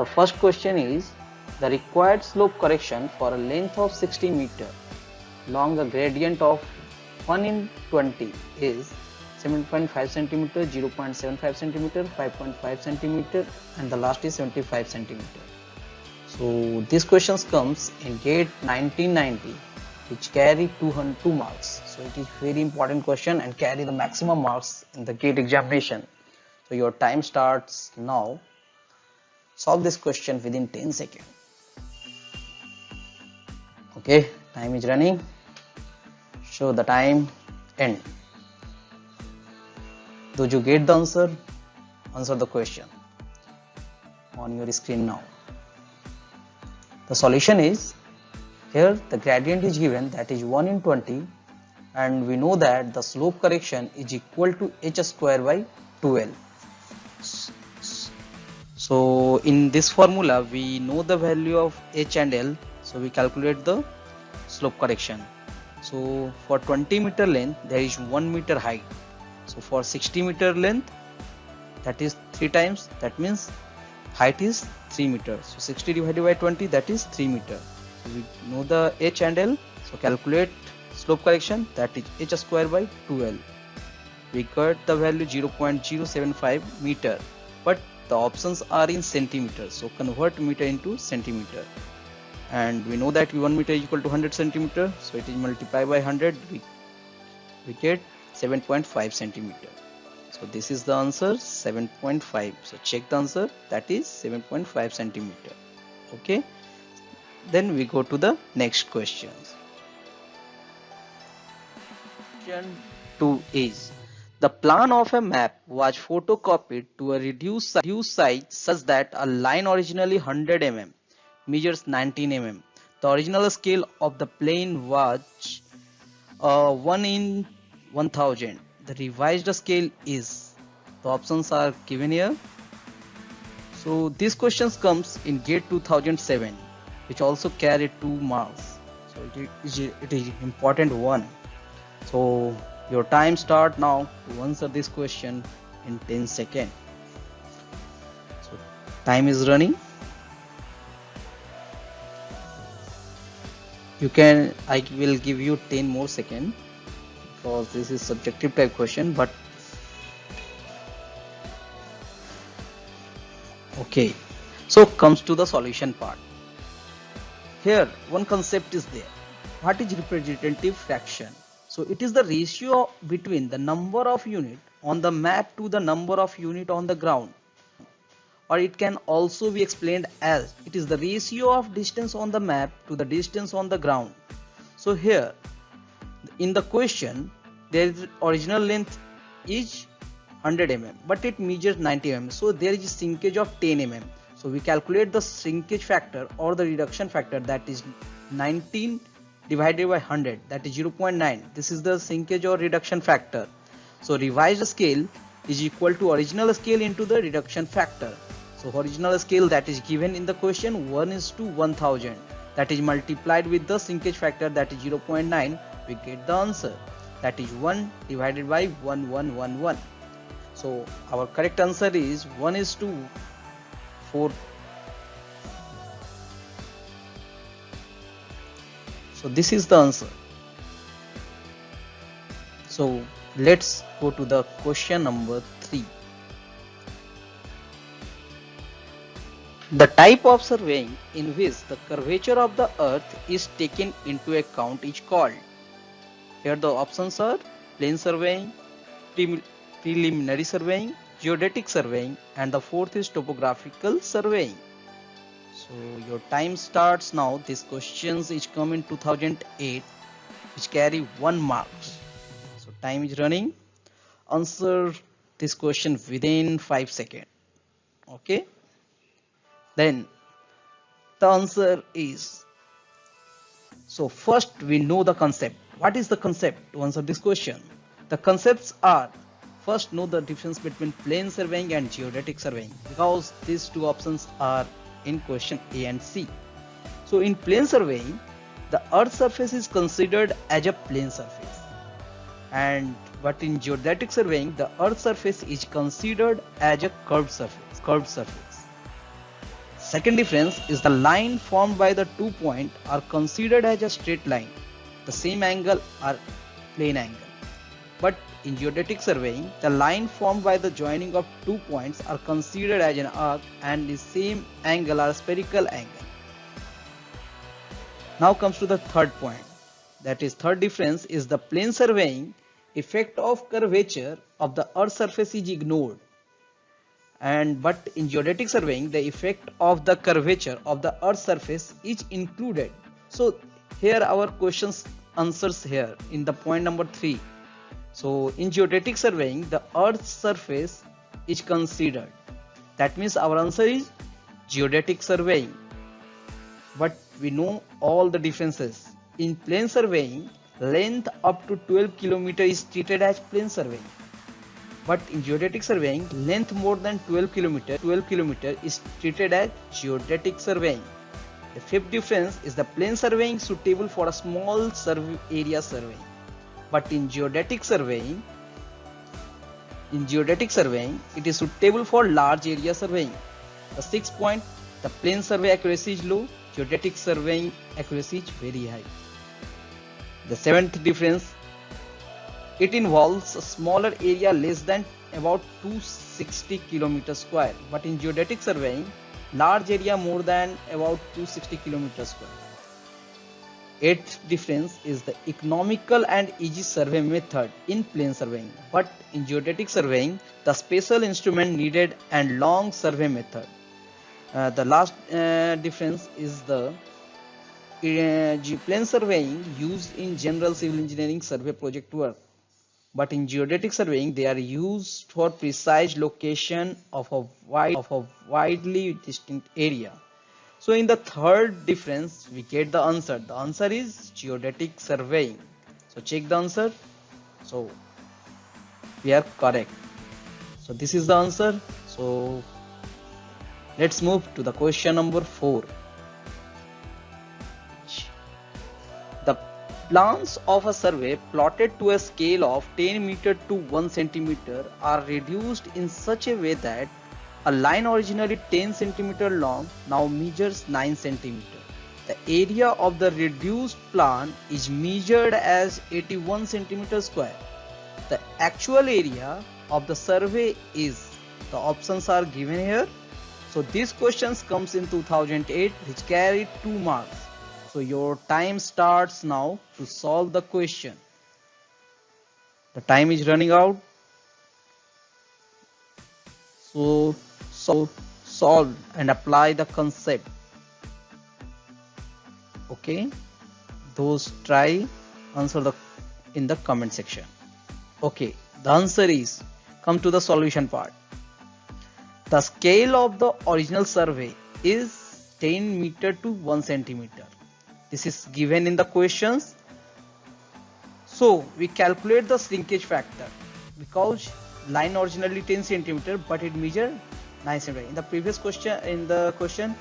The first question is the required slope correction for a length of 60 meter along a gradient of 1 in 20 is 7.5 centimeter, 0.75 centimeter, 5.5 centimeter, and the last is 75 centimeter. So this questions comes in GATE 1990, which carry 202 marks. So it is very important question and carry the maximum marks in the GATE examination. So your time starts now. Solve this question within 10 seconds. Okay, time is running. Show the time end. Those you get the answer, answer the question on your screen now. The solution is, here the gradient is given, that is 1 in 20, and we know that the slope correction is equal to h square by 2l. So in this formula we know the value of h and l, so we calculate the slope correction. So for 20 meter length there is 1 meter height. So for 60 meter length, that is 3 times, that means height is 3 meters. So 60 divided by 20, that is 3 meters. So we know the h and l, so calculate slope correction, that is h square by 2l. We got the value 0.075 meter, but the options are in centimeters, so convert meter into centimeter. And we know that 1 meter is equal to 100 centimeter, so it is multiplied by 100, we get 7.5 centimeter. So this is the answer, 7.5. So check the answer, that is 7.5 centimeter. Okay, then we go to the next questions. Question 2 is, the plan of a map was photocopied to a reduced size such that a line originally 100 mm measures 19 mm. The original scale of the plane was 1 in 1000. The revised scale is, the options are given here. So this question comes in GATE 2007, which also carried 2 marks. So it is important one. So your time start now to answer this question in 10 seconds. So time is running. I will give you 10 more seconds because this is subjective type question, but okay. So comes to the solution part. Here one concept is there. What is representative fraction? So it is the ratio between the number of unit on the map to the number of unit on the ground, or it can also be explained as it is the ratio of distance on the map to the distance on the ground. So here in the question there is original length is 100 mm, but it measures 90 mm, so there is a shrinkage of 10 mm. So we calculate the shrinkage factor or the reduction factor, that is 19 divided by 100, that is 0.9. This is the shrinkage or reduction factor. So revised scale is equal to original scale into the reduction factor. So original scale, that is given in the question, 1 is to 1000, that is multiplied with the shrinkage factor, that is 0.9. We get the answer, that is 1 divided by 1111. So our correct answer is 1 is to 4. So this is the answer. So let's go to the question number 3. The type of surveying in which the curvature of the earth is taken into account is called. Here the options are plane surveying, preliminary surveying, geodetic surveying, and the fourth is topographical surveying. So your time starts now. This questions is come in 2008, which carry 1 marks. So time is running. Answer this question within 5 seconds. Okay. Then the answer is, so first we know the concept. What is the concept to answer this question? The concepts are, first know the difference between plane surveying and geodetic surveying, because these two options are in question A and C. So in plane surveying, the earth surface is considered as a plane surface, but in geodetic surveying, the earth surface is considered as a curved surface. Second difference is the line formed by the 2 points are considered as a straight line, the same angle or plane angle. But in geodetic surveying, the line formed by the joining of 2 points are considered as an arc and the same angle or spherical angle. Now comes to the third point. That is, third difference is the plane surveying effect of curvature of the earth surface is ignored. But in geodetic surveying, the effect of the curvature of the earth surface is included. So here our questions answers here in the point number 3. So in geodetic surveying, the earth's surface is considered. That means our answer is geodetic surveying. But we know all the differences. In plane surveying, length up to 12 km is treated as plane surveying. But in geodetic surveying, length more than 12 km is treated as geodetic surveying. The fifth difference is the plane surveying suitable for a small area surveying. But in geodetic surveying, it is suitable for large area surveying. The sixth point, the plane survey accuracy is low, geodetic surveying accuracy is very high. The seventh difference, it involves a smaller area less than about 260 km square, but in geodetic surveying, large area more than about 260 km square. Eighth difference is the economical and easy survey method in plane surveying, but in geodetic surveying, the special instrument needed and long survey method. The last difference is the plane surveying used in general civil engineering survey project work. But in geodetic surveying, they are used for precise location of a widely distinct area. So in the third difference, we get the answer. The answer is geodetic surveying. So check the answer. So we are correct. So this is the answer. So let's move to the question number 4. The plans of a survey plotted to a scale of 10 meter to 1 centimeter are reduced in such a way that a line originally 10 centimeter long now measures 9 centimeter. The area of the reduced plan is measured as 81 centimeter square. The actual area of the survey is, the options are given here. So these questions comes in 2008 which carry 2 marks. So your time starts now to solve the question. The time is running out. So solve and apply the concept. Okay, those try answer in the comment section. Okay, the answer is, come to the solution part. The scale of the original survey is 10 meter to 1 centimeter. This is given in the questions. So we calculate the shrinkage factor because line originally 10 centimeter but it measured 9 centimeter. In the previous question,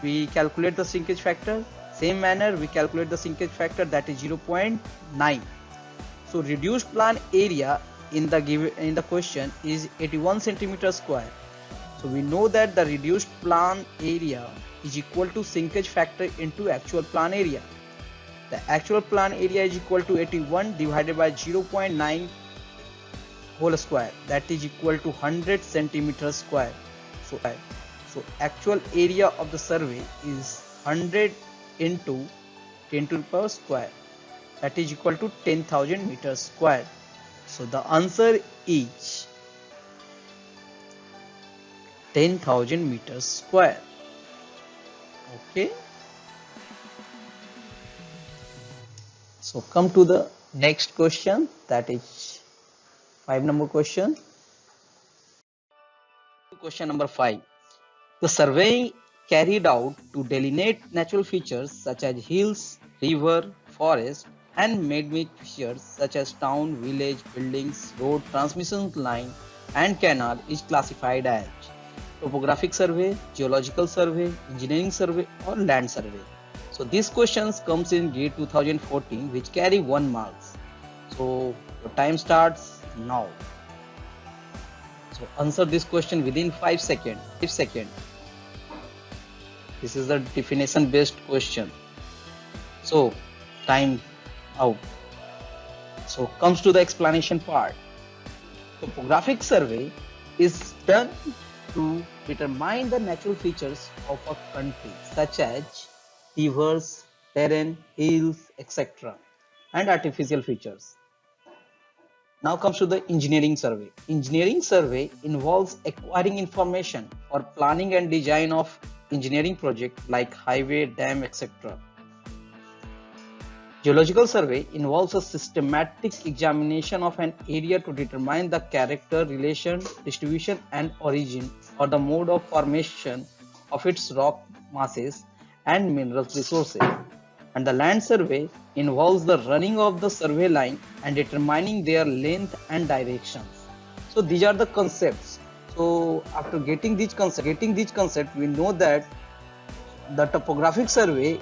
we calculate the shrinkage factor. Same manner we calculate the shrinkage factor, that is 0.9. So reduced plan area in the question is 81 centimeter square. So we know that the reduced plan area is equal to shrinkage factor into actual plan area. The actual plan area is equal to 81 divided by 0.9 whole square, that is equal to 100 centimeters square. So actual area of the survey is 100 into 10 to the power square, that is equal to 10,000 meters square. So the answer is 10,000 meters square. Okay. So come to the next question, that is 5 number question. Question number 5. The surveying carried out to delineate natural features such as hills, river, forest, and man-made features such as town, village, buildings, road, transmission line, and canal is classified as topographic survey, geological survey, engineering survey, or land survey. So these questions comes in GATE 2014 which carry 1 marks. So your time starts now. So answer this question within 5 seconds. This is the definition based question. So time out. So comes to the explanation part. Topographic survey is done to determine the natural features of a country such as rivers, terrain, hills, etc. and artificial features. Now comes to the engineering survey. Engineering survey involves acquiring information for planning and design of engineering projects like highway, dam, etc. Geological survey involves a systematic examination of an area to determine the character, relation, distribution and origin or the mode of formation of its rock masses and mineral resources. And the land survey involves the running of the survey line and determining their length and directions. So these are the concepts. So after getting these concepts, we know that the topographic survey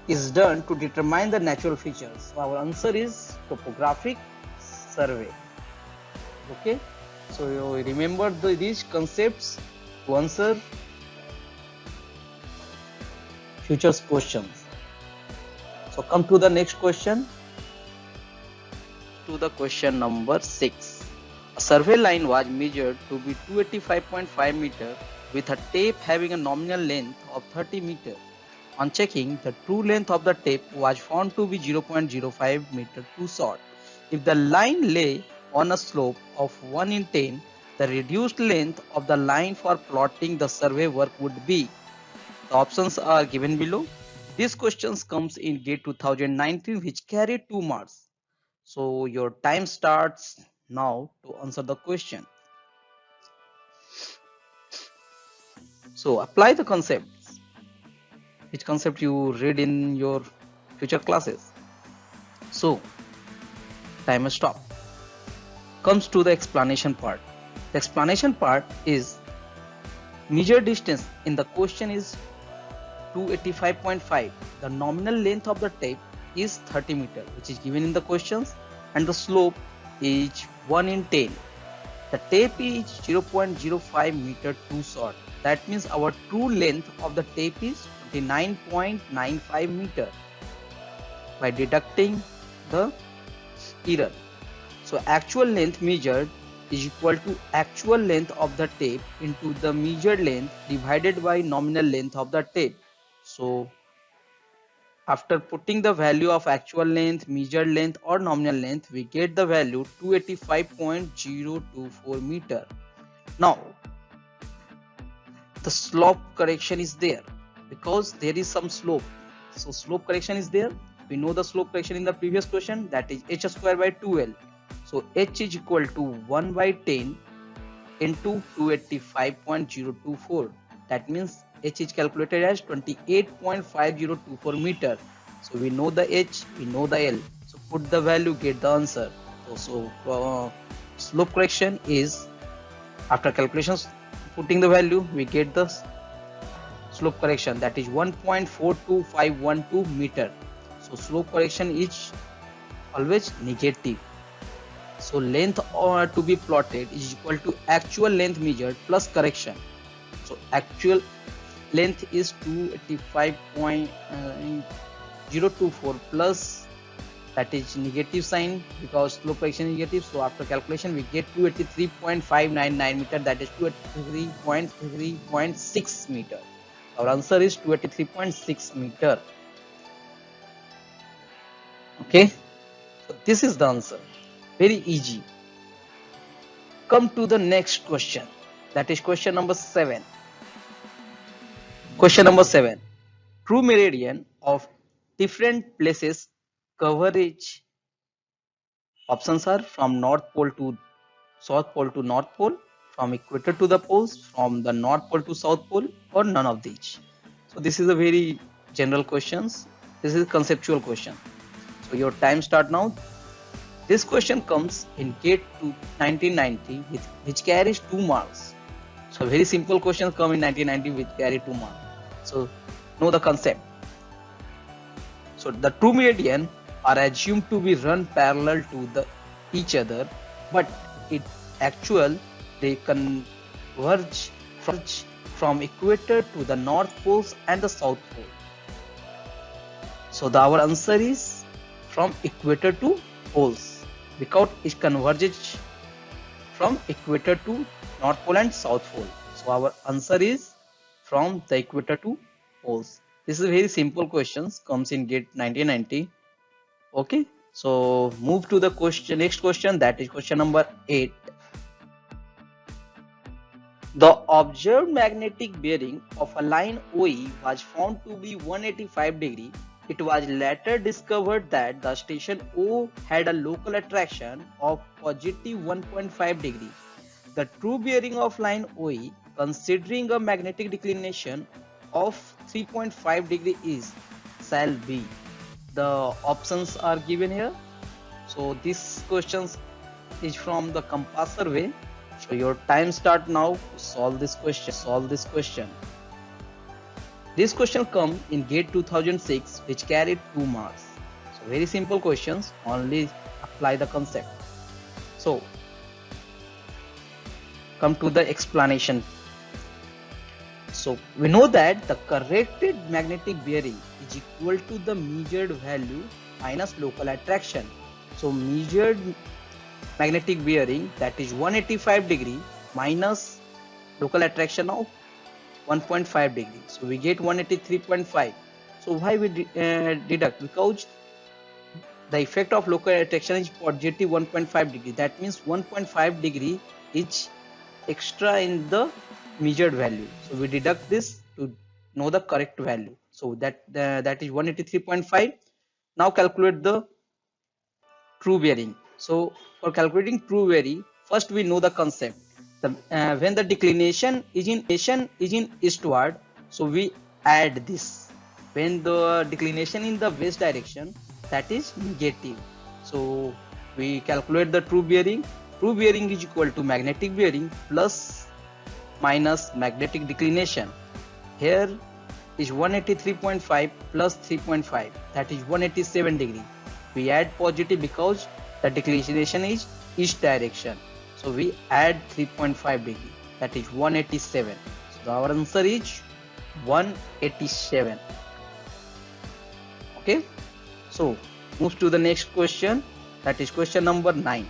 is done to determine the natural features. So our answer is topographic survey. Okay, so you remember these concepts to answer future questions. So come to the next question, to the question number 6. A survey line was measured to be 285.5 meter with a tape having a nominal length of 30 meter. On checking, the true length of the tape was found to be 0.05 meter too short. If the line lay on a slope of 1 in 10, the reduced length of the line for plotting the survey work would be. The options are given below. This question comes in GATE 2019 which carried 2 marks. So your time starts now to answer the question. So apply the concepts. Which concept you read in your future classes. So time stop. Comes to the explanation part. The explanation part is measure distance in the question is 285.5. The nominal length of the tape is 30 meter which is given in the questions and the slope is 1 in 10. The tape is 0.05 meter too short. That means our true length of the tape is 29.95 meter by deducting the error. So actual length measured is equal to actual length of the tape into the measured length divided by nominal length of the tape. So after putting the value of actual length, measured length or nominal length, we get the value 285.024 meter. Now the slope correction is there because there is some slope. So slope correction is there. We know the slope correction in the previous question, that is h square by 2l. So h is equal to 1 by 10 into 285.024. That means h is calculated as 28.5024 meter. So we know the h, we know the l. So put the value, get the answer. So slope correction is, after calculations, putting the value, we get the slope correction, that is 1.42512 meter. So slope correction is always negative. So length to be plotted is equal to actual length measured plus correction. So actual length is 285.024 plus, that is negative sign because slope correction is negative. So after calculation we get 283.599 meter, that is 283.6 meter. Our answer is 283.6 meter. Okay, so this is the answer. Very easy. Come to the next question, that is question number 7. Question number 7. True meridian of different places coverage. Options are from North Pole to South Pole to North Pole, from equator to the poles, from the North Pole to South Pole, or none of these. So this is a very general questions. This is a conceptual question. So your time start now. This question comes in GATE 1990 which carries 2 marks. So very simple questions come in 1990 which carry 2 marks. So know the concept. So the true meridian are assumed to be run parallel to each other, but in actual they converge from equator to the north poles and the south pole? So our answer is from equator to poles, because it converges from equator to north pole and south pole. So our answer is from the equator to poles. This is a very simple questions, comes in GATE 1990. Okay, so move to the question, next question, that is question number 8. The observed magnetic bearing of a line OE was found to be 185 degree. It was later discovered that the station O had a local attraction of positive 1.5 degree. The true bearing of line OE, considering a magnetic declination of 3.5 degree, is shall be. The options are given here. So this question is from the compass survey. So your time start now to solve this question. This question comes in GATE 2006, which carried 2 marks. So very simple questions, only apply the concept. So come to the explanation. So we know that the corrected magnetic bearing is equal to the measured value minus local attraction. So measured magnetic bearing, that is 185 degree, minus local attraction of 1.5 degree. So we get 183.5. So why we deduct? Because the effect of local attraction is positive 1.5 degree. That means 1.5 degree is extra in the measured value. So we deduct this to know the correct value. So that is 183.5. Now calculate the true bearing. So for calculating true bearing, first we know the concept. When the declination is in eastward, so we add this. When the declination in the west direction, that is negative. So we calculate the true bearing. True bearing is equal to magnetic bearing plus minus magnetic declination. Here is 183.5 plus 3.5, that is 187 degree. We add positive because the declination is east direction. So we add 3.5 degree, that is 187. So our answer is 187. Okay, so move to the next question, that is question number 9.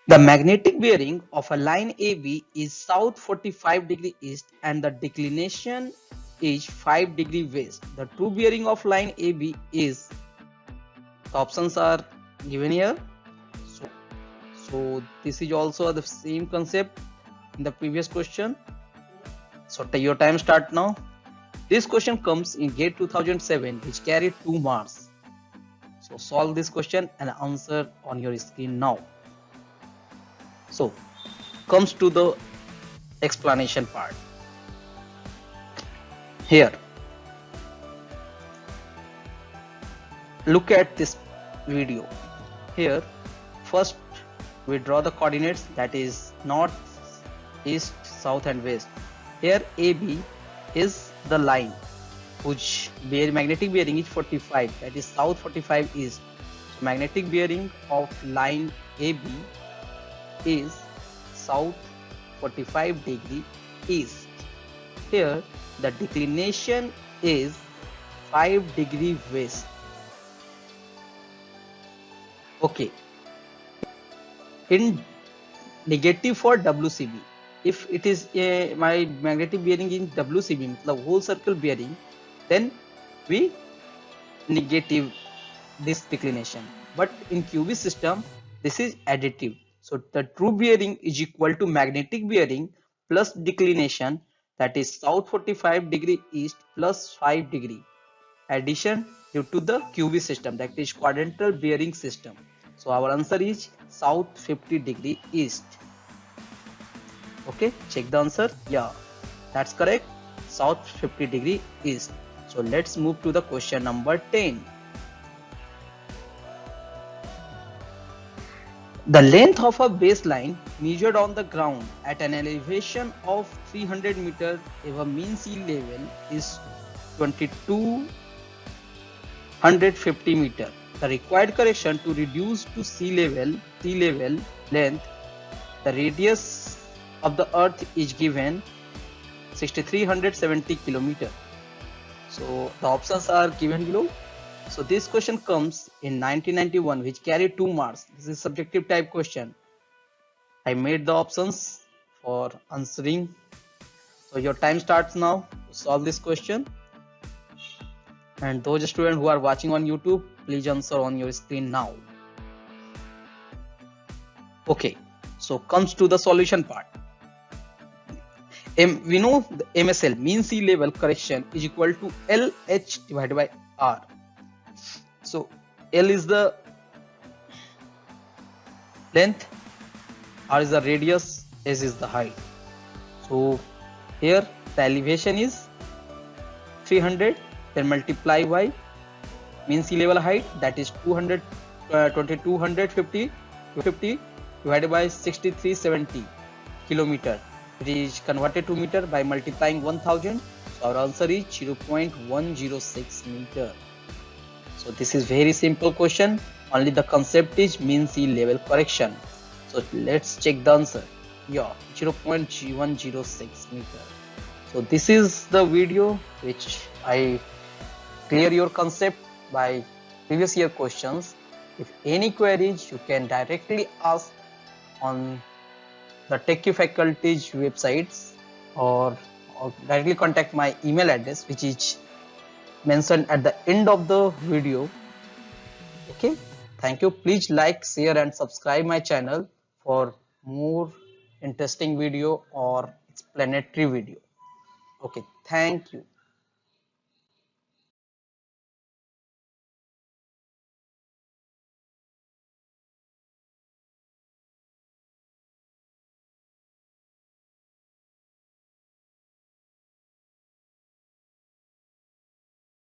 The magnetic bearing of a line AB is south 45 degree east and the declination is 5 degree west. The true bearing of line AB is, the options are given here. So this is also the same concept in the previous question. So your time start now. This question comes in GATE 2007, which carried 2 marks. So solve this question and answer on your screen now. So comes to the explanation part. Here, look at this video. Here, first we draw the coordinates, that is north, east, south and west. Here AB is the line which magnetic bearing is 45, that is south 45 east. So magnetic bearing of line AB is south 45 degree east. Here the declination is 5 degree west. Okay, in negative for WCB, if it is my magnetic bearing in WCB, the whole circle bearing, then we negative this declination. But in QB system, this is additive. So the true bearing is equal to magnetic bearing plus declination, that is south 45 degree east plus 5 degree addition due to the QB system, that is quadrantal bearing system. So our answer is south 50 degree east. Okay, check the answer. Yeah, that's correct, south 50 degree east. So let's move to the question number 10. The length of a baseline measured on the ground at an elevation of 300 meters above mean sea level is 2250 meters. The required correction to reduce to sea level length, the radius of the earth is given 6370 kilometer. So the options are given below. So this question comes in 1991, which carried 2 marks. This is subjective type question. I made the options for answering. So your time starts now to solve this question. And those students who are watching on YouTube, please answer on your screen now. Okay, so comes to the solution part. We know the MSL, mean sea level correction, is equal to LH divided by R. So L is the length, R is the radius, S is the height. So here the elevation is 300, then multiply by mean sea level height, that is 2250 divided by 6370 kilometer. It is converted to meter by multiplying 1000. So our answer is 0.106 meter. So this is very simple question. Only the concept is mean sea level correction. So let's check the answer. Yeah, 0.106 meter. So this is the video which I clear your concept by previous year questions. If any queries, you can directly ask on the TechQ faculty's websites, or directly contact my email address, which is mentioned at the end of the video. Okay, thank you. Please like, share and subscribe my channel for more interesting video or explanatory video. Okay, thank you.